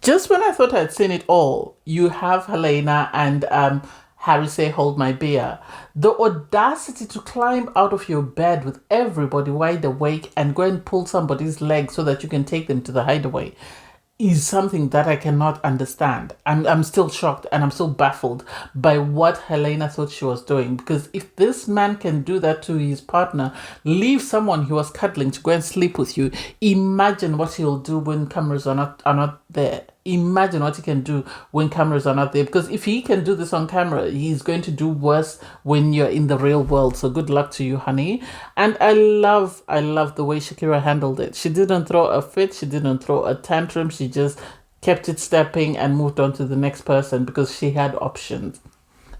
Just when I thought I'd seen it all, you have Helena and Harry say, "Hold my beer." The audacity to climb out of your bed with everybody wide awake and go and pull somebody's leg so that you can take them to the hideaway is something that I cannot understand. I'm still shocked and I'm still baffled by what Helena thought she was doing. Because if this man can do that to his partner, leave someone he was cuddling to go and sleep with you, imagine what he'll do when cameras are not there. Imagine what he can do when cameras are not there. Because if he can do this on camera, he's going to do worse when you're in the real world. So good luck to you, honey. And I love the way Shakira handled it. She didn't throw a fit. She didn't throw a tantrum. She just kept it stepping and moved on to the next person because she had options.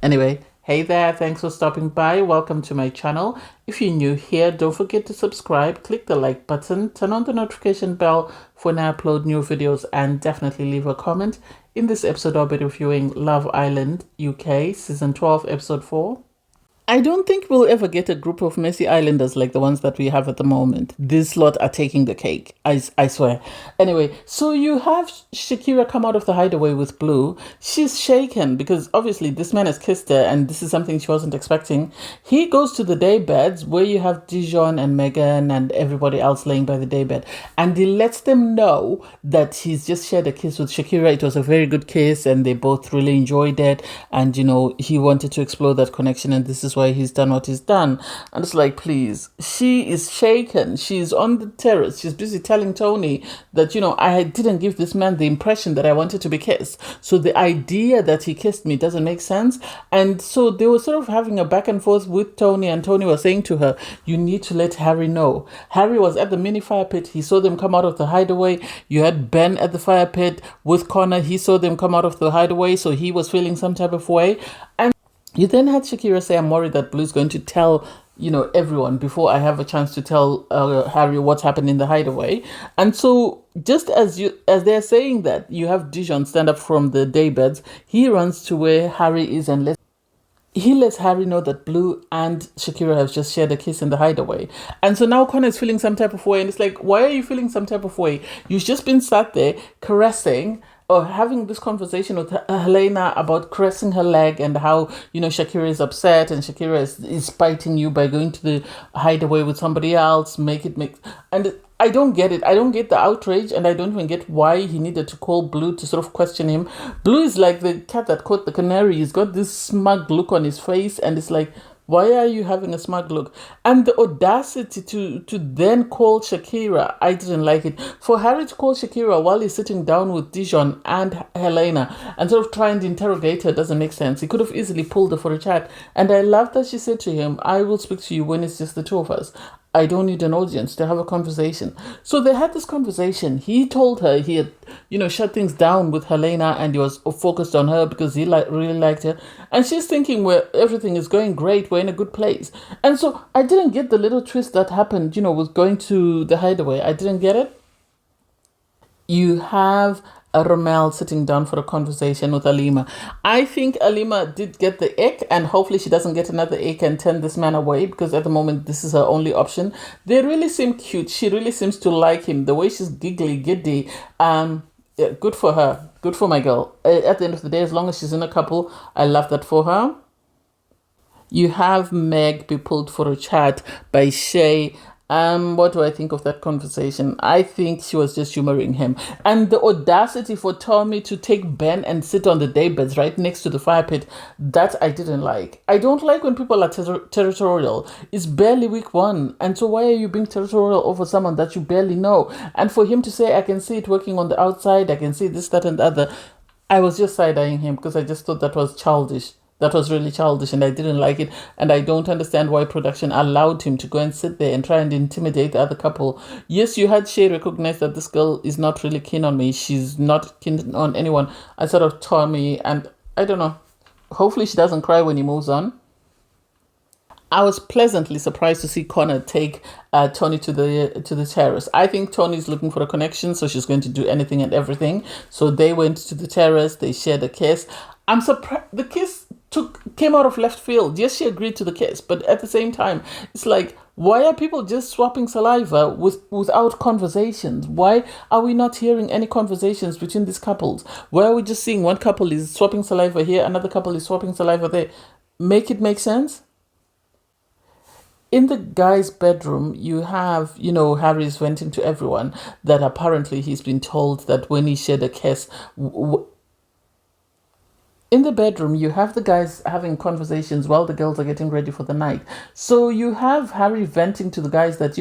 Anyway, hey there, thanks for stopping by. Welcome to my channel. If you're new here, don't forget to subscribe, click the like button, turn on the notification bell for when I upload new videos, and definitely leave a comment. In this episode, I'll be reviewing Love Island UK Season 12, Episode 4. I don't think we'll ever get a group of messy islanders like the ones that we have at the moment. This lot are taking the cake. I swear. Anyway, so you have Shakira come out of the hideaway with Blue. She's shaken because obviously this man has kissed her and this is something she wasn't expecting. He goes to the day beds where you have Dijon and Megan and everybody else laying by the day bed. And he lets them know that he's just shared a kiss with Shakira. It was a very good kiss and they both really enjoyed it. And, you know, he wanted to explore that connection and this is why he's done what he's done. And it's like, please, she is shaken. She's on the terrace. She's busy telling Tony that, you know, I didn't give this man the impression that I wanted to be kissed. So the idea that he kissed me doesn't make sense. And so they were sort of having a back and forth with Tony, and Tony was saying to her, you need to let Harry know. Harry was at the mini fire pit. He saw them come out of the hideaway. You had Ben at the fire pit with Connor. He saw them come out of the hideaway. So he was feeling some type of way. And you then had Shakira say, I'm worried that Blue's going to tell, you know, everyone before I have a chance to tell Harry what's happened in the hideaway. And so just as they're saying that, you have Dijon stand up from the daybeds. He runs to where Harry is and lets Harry know that Blue and Shakira have just shared a kiss in the hideaway. And so now Connor is feeling some type of way. And it's like, why are you feeling some type of way? You've just been sat there caressing or having this conversation with Helena about caressing her leg and how, you know, Shakira is upset and Shakira is spiting you by going to the hideaway with somebody else. And I don't get it. I don't get the outrage, and I don't even get why he needed to call Blue to sort of question him. Blue is like the cat that caught the canary. He's got this smug look on his face, and it's like, why are you having a smug look? And the audacity to then call Shakira, I didn't like it. For Harry to call Shakira while he's sitting down with Dijon and Helena and sort of trying to interrogate her doesn't make sense. He could have easily pulled her for a chat. And I love that she said to him, I will speak to you when it's just the two of us. I don't need an audience to have a conversation. So they had this conversation. He told her he had, you know, shut things down with Helena and he was focused on her because he really liked her. And she's thinking, well, everything is going great. We're in a good place. And so I didn't get the little twist that happened, you know, with going to the hideaway. I didn't get it. You have Remell sitting down for a conversation with Al Lima. I think Al Lima did get the ick, and hopefully she doesn't get another ick and turn this man away, because at the moment this is her only option. They really seem cute. She really seems to like him. The way she's giggly, giddy. Yeah, good for her. Good for my girl. At the end of the day, as long as she's in a couple, I love that for her. You have Meg be pulled for a chat by Shay. What do I think of that conversation? I think she was just humoring him. And the audacity for Tommy to take Ben and sit on the daybeds right next to the fire pit, that I didn't like. I don't like when people are territorial. It's barely week one. And so why are you being territorial over someone that you barely know? And for him to say, I can see it working on the outside, I can see this, that, and the other. I was just side-eyeing him because I just thought that was childish. That was really childish and I didn't like it. And I don't understand why production allowed him to go and sit there and try and intimidate the other couple. Yes, you had Shay recognize that this girl is not really keen on me. She's not keen on anyone. I sort of Tommy, and I don't know. Hopefully she doesn't cry when he moves on. I was pleasantly surprised to see Connor take Tony to the terrace. I think Tony's looking for a connection, so she's going to do anything and everything. So they went to the terrace. They shared a kiss. I'm surprised. The kiss came out of left field. Yes, she agreed to the kiss, but at the same time, it's like, why are people just swapping saliva without conversations? Why are we not hearing any conversations between these couples? Why are we just seeing one couple is swapping saliva here, another couple is swapping saliva there? Make it make sense? In the guy's bedroom, you have, Harry's venting to everyone that apparently he's been told that when he shared a kiss, in the bedroom, you have the guys having conversations while the girls are getting ready for the night. So you have Harry venting to the guys that,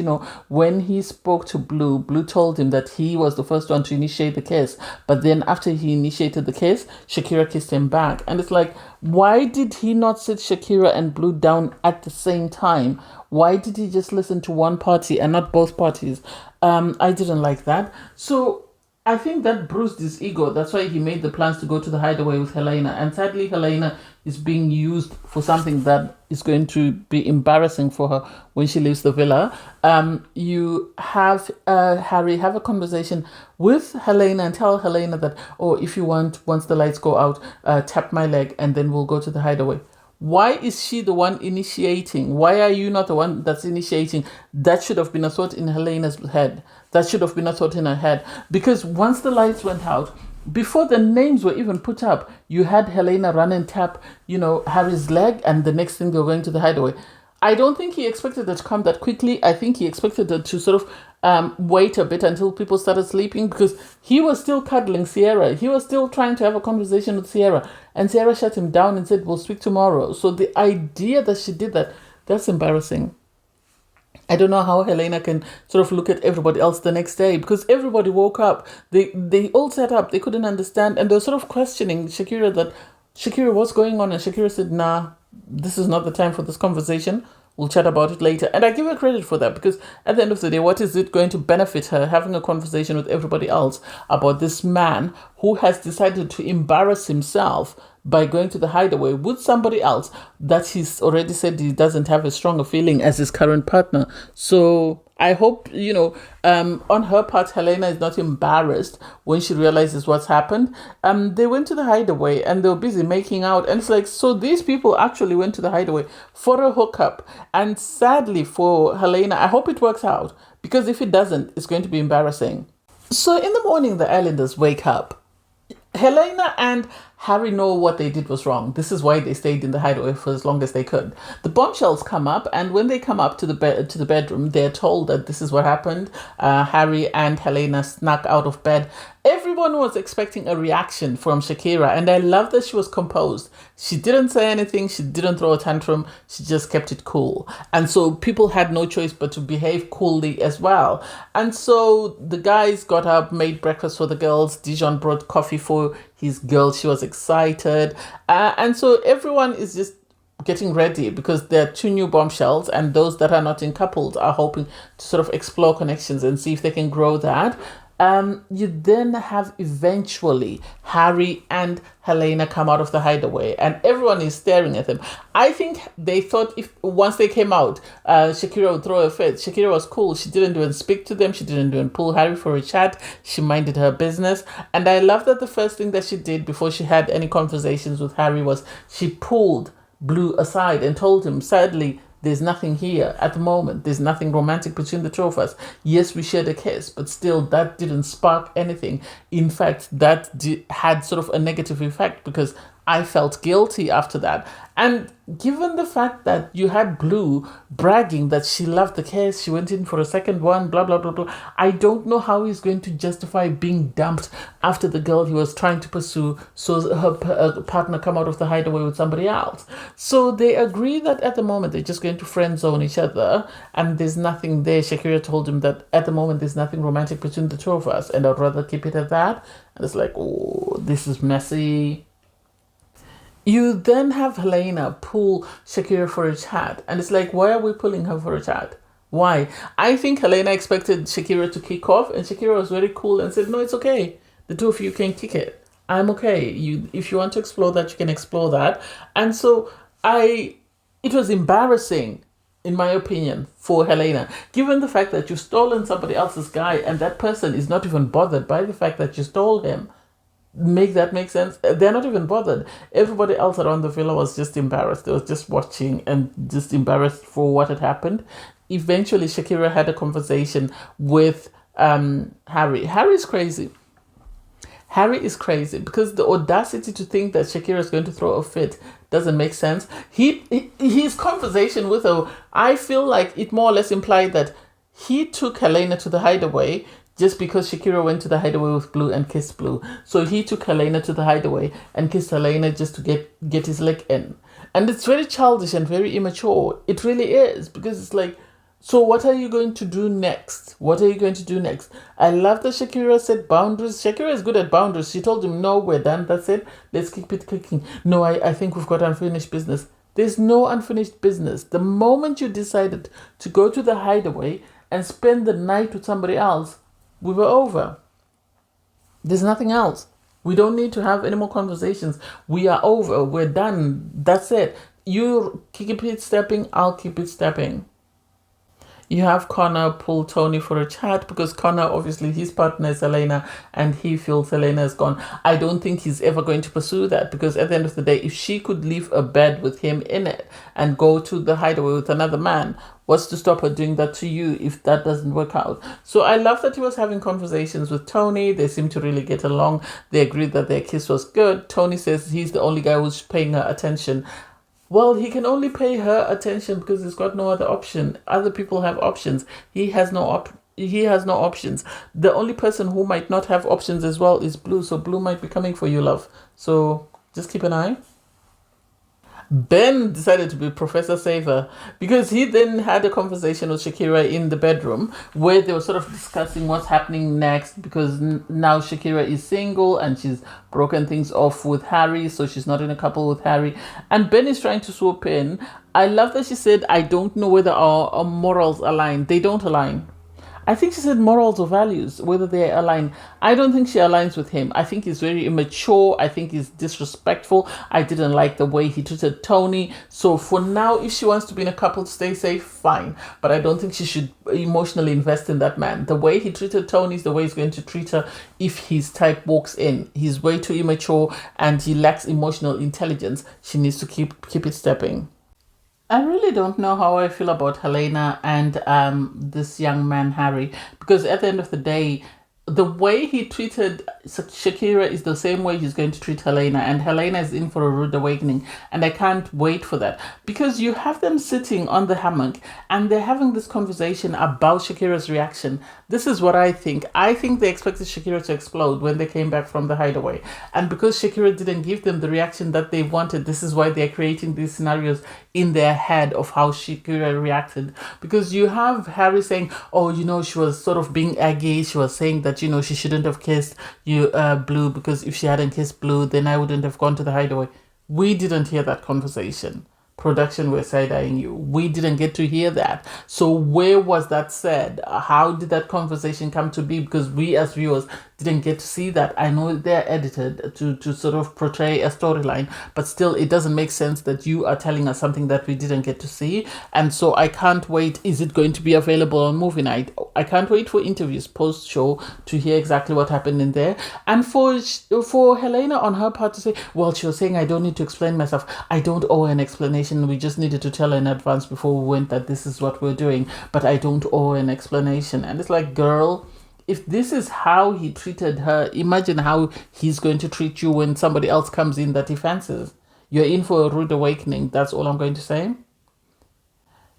when he spoke to Blue, Blue told him that he was the first one to initiate the kiss. But then after he initiated the kiss, Shakira kissed him back. And it's like, why did he not sit Shakira and Blue down at the same time? Why did he just listen to one party and not both parties? I didn't like that. So I think that bruised his ego. That's why he made the plans to go to the hideaway with Helena. And sadly, Helena is being used for something that is going to be embarrassing for her when she leaves the villa. You have Harry have a conversation with Helena and tell Helena that, if you want, once the lights go out, tap my leg and then we'll go to the hideaway. Why is she the one initiating? Why are you not the one that's initiating? That should have been a thought in Helena's head. That should have been a thought in her head. Because once the lights went out, before the names were even put up, you had Helena run and tap, Harry's leg, and the next thing they were going to the hideaway. I don't think he expected it to come that quickly. I think he expected it to sort of wait a bit until people started sleeping, because he was still cuddling Sierra. He was still trying to have a conversation with Sierra. And Sierra shut him down and said, we'll speak tomorrow. So the idea that she did that, that's embarrassing. I don't know how Helena can sort of look at everybody else the next day, because everybody woke up. They all sat up. They couldn't understand. And they were sort of questioning Shakira what's going on? And Shakira said, nah, this is not the time for this conversation. We'll chat about it later. And I give her credit for that, because at the end of the day, what is it going to benefit her having a conversation with everybody else about this man who has decided to embarrass himself by going to the hideaway with somebody else that he's already said he doesn't have a stronger feeling as his current partner? So I hope, on her part, Helena is not embarrassed when she realizes what's happened. They went to the hideaway and they were busy making out. And it's like, so these people actually went to the hideaway for a hookup. And sadly for Helena, I hope it works out, because if it doesn't, it's going to be embarrassing. So in the morning, the islanders wake up. Helena and Harry know what they did was wrong. This is why they stayed in the hideaway for as long as they could. The bombshells come up, and when they come up to the bedroom, they're told that this is what happened. Harry and Helena snuck out of bed. Everyone was expecting a reaction from Shakira, and I love that she was composed. She didn't say anything. She didn't throw a tantrum. She just kept it cool. And so people had no choice but to behave coolly as well. And so the guys got up, made breakfast for the girls. Dijon brought coffee for his girl. She was excited. And so everyone is just getting ready, because there are 2 new bombshells, and those that are not in couples are hoping to sort of explore connections and see if they can grow that. You then have eventually Harry and Helena come out of the hideaway, and everyone is staring at them. I think they thought if once they came out, Shakira would throw a fit. Shakira was cool. She didn't even speak to them. She didn't even pull Harry for a chat. She minded her business. And I love that the first thing that she did before she had any conversations with Harry was she pulled Blue aside and told him, sadly, there's nothing here at the moment. There's nothing romantic between the two of us. Yes, we shared a kiss, but still that didn't spark anything. In fact, that had sort of a negative effect, because I felt guilty after that. And given the fact that you had Blue bragging that she loved the kiss, she went in for a second one, blah, blah, blah, blah. I don't know how he's going to justify being dumped after the girl he was trying to pursue saw her partner come out of the hideaway with somebody else. So they agree that at the moment they're just going to friend zone each other, and there's nothing there. Shakira told him that at the moment there's nothing romantic between the two of us, and I'd rather keep it at that. And it's like, oh, this is messy. You then have Helena pull Shakira for a chat. And it's like, why are we pulling her for a chat? Why? I think Helena expected Shakira to kick off, and Shakira was very cool and said, no, it's okay. The two of you can kick it. I'm okay. If you want to explore that, you can explore that. And so it was embarrassing, in my opinion, for Helena, given the fact that you've stolen somebody else's guy and that person is not even bothered by the fact that you stole him. Make that make sense? They're not even bothered. Everybody else around the villa was just embarrassed. They was just watching and just embarrassed for what had happened. Eventually, Shakira had a conversation with Harry. Harry's crazy. Harry is crazy because the audacity to think that Shakira is going to throw a fit doesn't make sense. His conversation with her, I feel like it more or less implied that he took Helena to the hideaway just because Shakira went to the hideaway with Blue and kissed Blue. So he took Helena to the hideaway and kissed Helena just to get his lick in. And it's very childish and very immature. It really is, because it's like, so what are you going to do next? What are you going to do next? I love that Shakira set boundaries. Shakira is good at boundaries. She told him, no, we're done. That's it. Let's keep it cooking. No, I think we've got unfinished business. There's no unfinished business. The moment you decided to go to the hideaway and spend the night with somebody else, we were over. There's nothing else. We don't need to have any more conversations. We are over. We're done. That's it. You keep it stepping. I'll keep it stepping. You have Connor pull Tony for a chat because Connor, obviously, his partner is Helena and he feels Helena is gone. I don't think he's ever going to pursue that, because at the end of the day, if she could leave a bed with him in it and go to the hideaway with another man, what's to stop her doing that to you if that doesn't work out? So I love that he was having conversations with Tony. They seem to really get along. They agreed that their kiss was good. Tony says he's the only guy who's paying her attention. Well, he can only pay her attention because he's got no other option. Other people have options. He has no options. The only person who might not have options as well is Blue. So Blue might be coming for you, love. So just keep an eye. Ben decided to be Professor Saver because he then had a conversation with Shakira in the bedroom where they were sort of discussing what's happening next, because now Shakira is single and she's broken things off with Harry, so she's not in a couple with Harry. And Ben is trying to swoop in. I love that she said, I don't know whether our morals align. They don't align. I think she said morals or values, whether they align. I don't think she aligns with him. I think he's very immature. I think he's disrespectful. I didn't like the way he treated Tony. So for now, if she wants to be in a couple to stay safe, fine. But I don't think she should emotionally invest in that man. The way he treated Tony is the way he's going to treat her if his type walks in. He's way too immature and he lacks emotional intelligence. She needs to keep it stepping. I really don't know how I feel about Helena and this young man, Harry, because at the end of the day, the way he treated Shakira is the same way he's going to treat Helena, and Helena is in for a rude awakening, and I can't wait for that, because you have them sitting on the hammock and they're having this conversation about Shakira's reaction. This is what I think. I think they expected Shakira to explode when they came back from the hideaway, and because Shakira didn't give them the reaction that they wanted, this is why they're creating these scenarios in their head of how Shakira reacted. Because you have Harry saying, oh, she was sort of being aggy. She was saying that, she shouldn't have kissed you, Blue, because if she hadn't kissed Blue, then I wouldn't have gone to the hideaway. We didn't hear that conversation. Production were side-eyeing you. We didn't get to hear that. So where was that said? How did that conversation come to be? Because we as viewers didn't get to see that. I know they're edited to sort of portray a storyline, but still it doesn't make sense that you are telling us something that we didn't get to see. And so I can't wait. Is it going to be available on movie night? I can't wait for interviews post-show to hear exactly what happened in there. And for Helena on her part to say, well, she was saying, I don't need to explain myself. I don't owe an explanation. We just needed to tell her in advance before we went that this is what we're doing, but I don't owe an explanation. And it's like, girl, if this is how he treated her, imagine how he's going to treat you when somebody else comes in that he fancies. You're in for a rude awakening. That's all I'm going to say.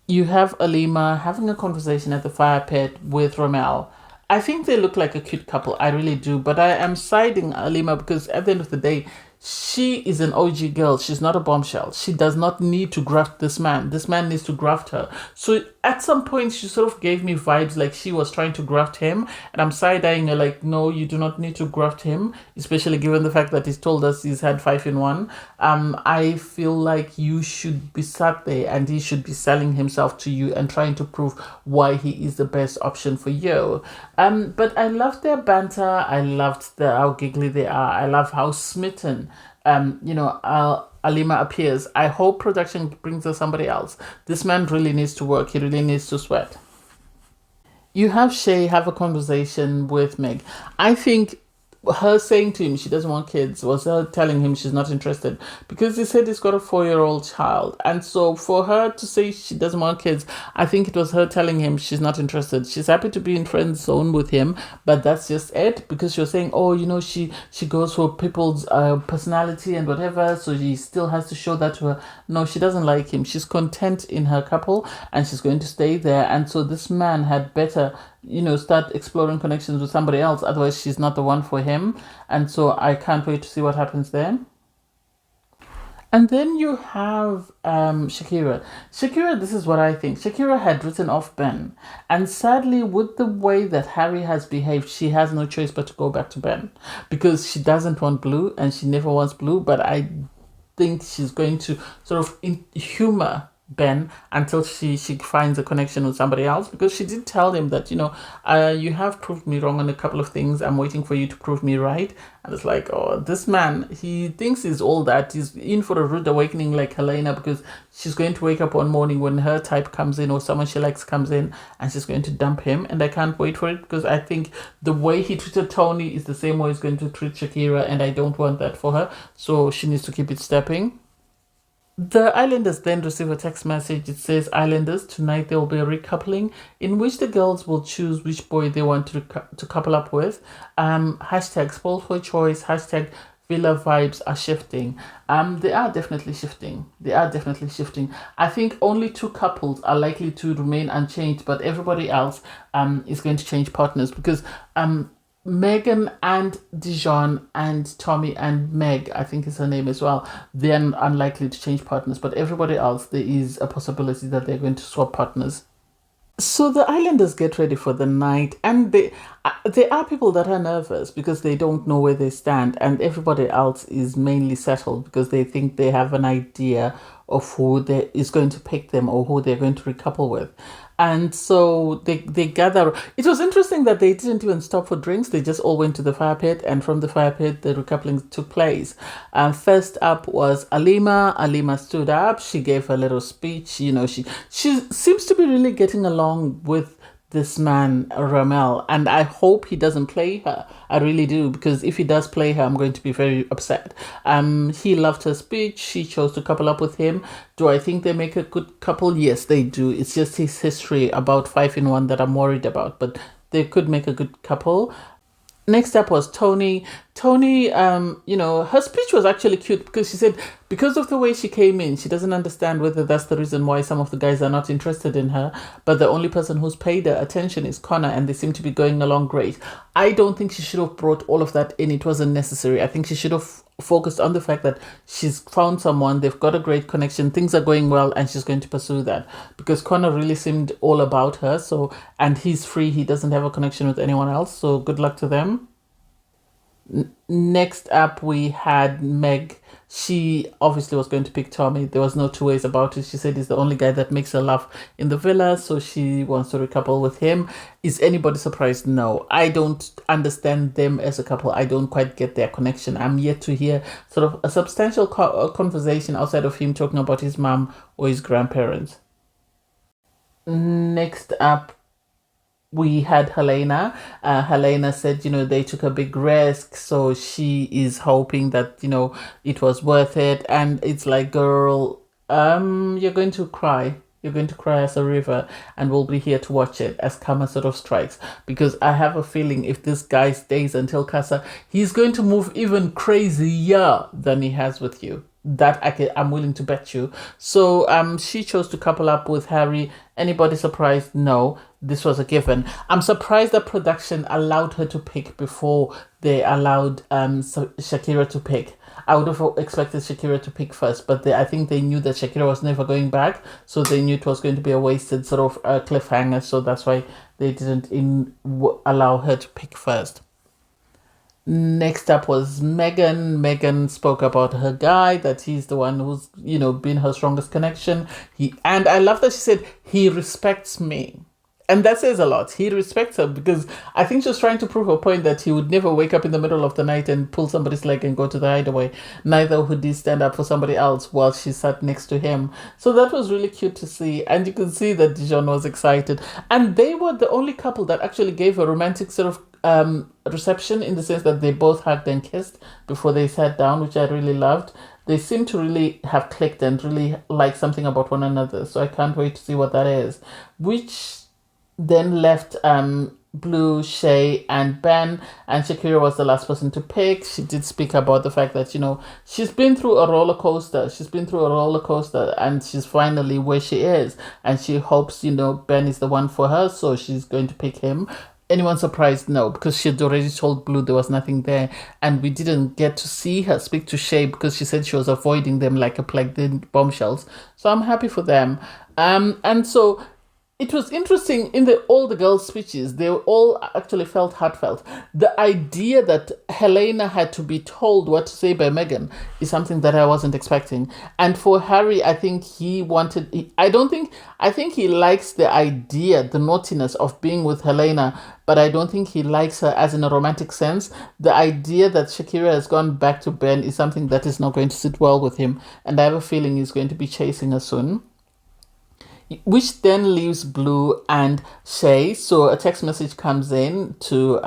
You have Al Lima having a conversation at the fire pit with Remell. I think they look like a cute couple. I really do. But I am siding Al Lima because at the end of the day, she is an OG girl. She's not a bombshell. She does not need to graft this man. This man needs to graft her. So at some point, she sort of gave me vibes like she was trying to graft him. And I'm side-eyeing her like, no, you do not need to graft him, especially given the fact that he's told us he's had 5 in 1. I feel like you should be sat there and he should be selling himself to you and trying to prove why he is the best option for you. But I loved their banter. I loved how giggly they are. I love how smitten Al Lima appears. I hope production brings us somebody else. This man really needs to work. He really needs to sweat. You have Shay have a conversation with Meg. I think her saying to him she doesn't want kids was her telling him she's not interested, because he said he's got a 4-year-old child. And so for her to say she doesn't want kids, I think it was her telling him she's not interested. She's happy to be in friend zone with him, but that's just it, because she was saying, oh, she goes for people's personality and whatever, so she still has to show that to her. No, she doesn't like him. She's content in her couple and she's going to stay there. And so this man had better start exploring connections with somebody else. Otherwise, she's not the one for him. And so I can't wait to see what happens there. And then you have Shakira. Shakira, this is what I think. Shakira had written off Ben. And sadly, with the way that Harry has behaved, she has no choice but to go back to Ben. Because she doesn't want Blue and she never wants Blue. But I think she's going to sort of humor Ben until she finds a connection with somebody else, because she did tell him that you have proved me wrong on a couple of things. I'm waiting for you to prove me right. And it's like, oh, this man, he thinks he's all that. He's in for a rude awakening like Helena, because she's going to wake up one morning when her type comes in or someone she likes comes in and she's going to dump him. And I can't wait for it, because I think the way he treated Tony is the same way he's going to treat Shakira, and I don't want that for her. So she needs to keep it stepping. The Islanders then receive a text message. It says, Islanders, tonight there will be a recoupling in which the girls will choose which boy they want to couple up with. Hashtag spoil for choice, hashtag villa vibes are shifting. They are definitely shifting. They are definitely shifting. I think only 2 couples are likely to remain unchanged, but everybody else is going to change partners, because Megan and Dijon and Tommy and Meg, I think is her name as well, they're unlikely to change partners, but everybody else, there is a possibility that they're going to swap partners. So the Islanders get ready for the night, and there are people that are nervous because they don't know where they stand, and everybody else is mainly settled because they think they have an idea of who is going to pick them or who they're going to recouple with. And so they gather. It was interesting that they didn't even stop for drinks. They just all went to the fire pit, and from the fire pit, the recoupling took place. First up was Alima. Alima stood up. She gave a little speech. She seems to be really getting along with this man, Remell, and I hope he doesn't play her. I really do, because if he does play her, I'm going to be very upset. He loved her speech. She chose to couple up with him. Do I think they make a good couple? Yes, they do. It's just his history about 5-in-1 that I'm worried about, but they could make a good couple. Next up was Tony. Tony, her speech was actually cute, because she said because of the way she came in, she doesn't understand whether that's the reason why some of the guys are not interested in her, but the only person who's paid her attention is Connor, and they seem to be going along great. I don't think she should have brought all of that in. It wasn't necessary. I think she should have focused on the fact that she's found someone, they've got a great connection, things are going well, and she's going to pursue that, because Connor really seemed all about her. So, and he's free, he doesn't have a connection with anyone else, so good luck to them. Next up, we had Meg. She obviously was going to pick Tommy. There was no two ways about it. She said he's the only guy that makes her laugh in the villa, so she wants to recouple with him. Is anybody surprised? No. I don't understand them as a couple. I don't quite get their connection. I'm yet to hear sort of a substantial conversation outside of him talking about his mom or his grandparents. Next up, we had Helena. Helena said, they took a big risk, so she is hoping that, it was worth it. And it's like, girl, you're going to cry. You're going to cry as a river, and we'll be here to watch it as karma sort of strikes. Because I have a feeling if this guy stays until Casa, he's going to move even crazier than he has with you. That I'm willing to bet you. So she chose to couple up with Harry. Anybody surprised? No, this was a given. I'm surprised that production allowed her to pick before they allowed Shakira to pick. I would have expected Shakira to pick first, but I think they knew that Shakira was never going back, so they knew it was going to be a wasted sort of cliffhanger, so that's why they didn't allow her to pick first. Next up was Megan. Megan spoke about her guy, that he's the one who's, been her strongest connection. And I love that she said, he respects me. And that says a lot. He respects her, because I think she was trying to prove her point that he would never wake up in the middle of the night and pull somebody's leg and go to the hideaway. Neither would he stand up for somebody else while she sat next to him. So that was really cute to see. And you could see that Dijon was excited. And they were the only couple that actually gave a romantic sort of reception, in the sense that they both hugged and kissed before they sat down, which I really loved. They seem to really have clicked and really like something about one another. So I can't wait to see what that is. Which then left Blue, Shay, and Ben, and Shakira was the last person to pick. She did speak about the fact that, she's been through a roller coaster. She's been through a roller coaster, and she's finally where she is. And she hopes, Ben is the one for her, so she's going to pick him. Anyone surprised? No, because she had already told Blue there was nothing there, and we didn't get to see her speak to Shay because she said she was avoiding them like a plague in bombshells. So I'm happy for them. And so it was interesting in all the girls' speeches. They all actually felt heartfelt. The idea that Helena had to be told what to say by Meghan is something that I wasn't expecting. And for Harry, I think I think he likes the idea, the naughtiness of being with Helena, but I don't think he likes her as in a romantic sense. The idea that Shakira has gone back to Ben is something that is not going to sit well with him. And I have a feeling he's going to be chasing her soon, which then leaves Blue and Shay. So a text message comes in to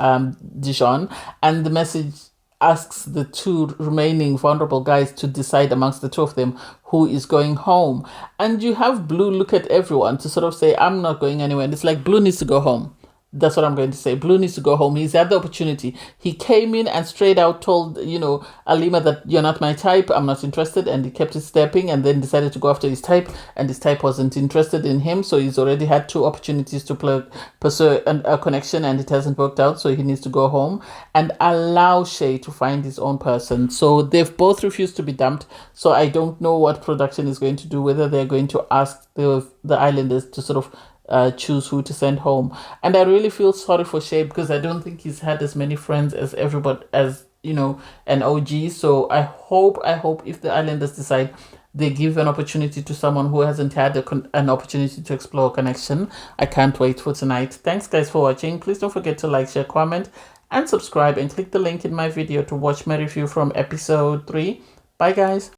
Dijon, and the message asks the two remaining vulnerable guys to decide amongst the two of them who is going home. And you have Blue look at everyone to sort of say, I'm not going anywhere. And it's like, Blue needs to go home. That's what I'm going to say. Blue needs to go home. He's had the opportunity. He came in and straight out told, Al Lima that you're not my type. I'm not interested. And he kept it stepping and then decided to go after his type. And his type wasn't interested in him. So he's already had two opportunities to pursue a connection, and it hasn't worked out. So he needs to go home and allow Shay to find his own person. So they've both refused to be dumped. So I don't know what production is going to do, whether they're going to ask the islanders to sort of choose who to send home. And I really feel sorry for Shay, because I don't think he's had as many friends as everybody, as an OG. So I hope if the islanders decide, they give an opportunity to someone who hasn't had an opportunity to explore a connection. I can't wait for tonight. Thanks guys for watching. Please don't forget to like, share, comment, and subscribe, and click the link in my video to watch my review from episode 3. Bye guys.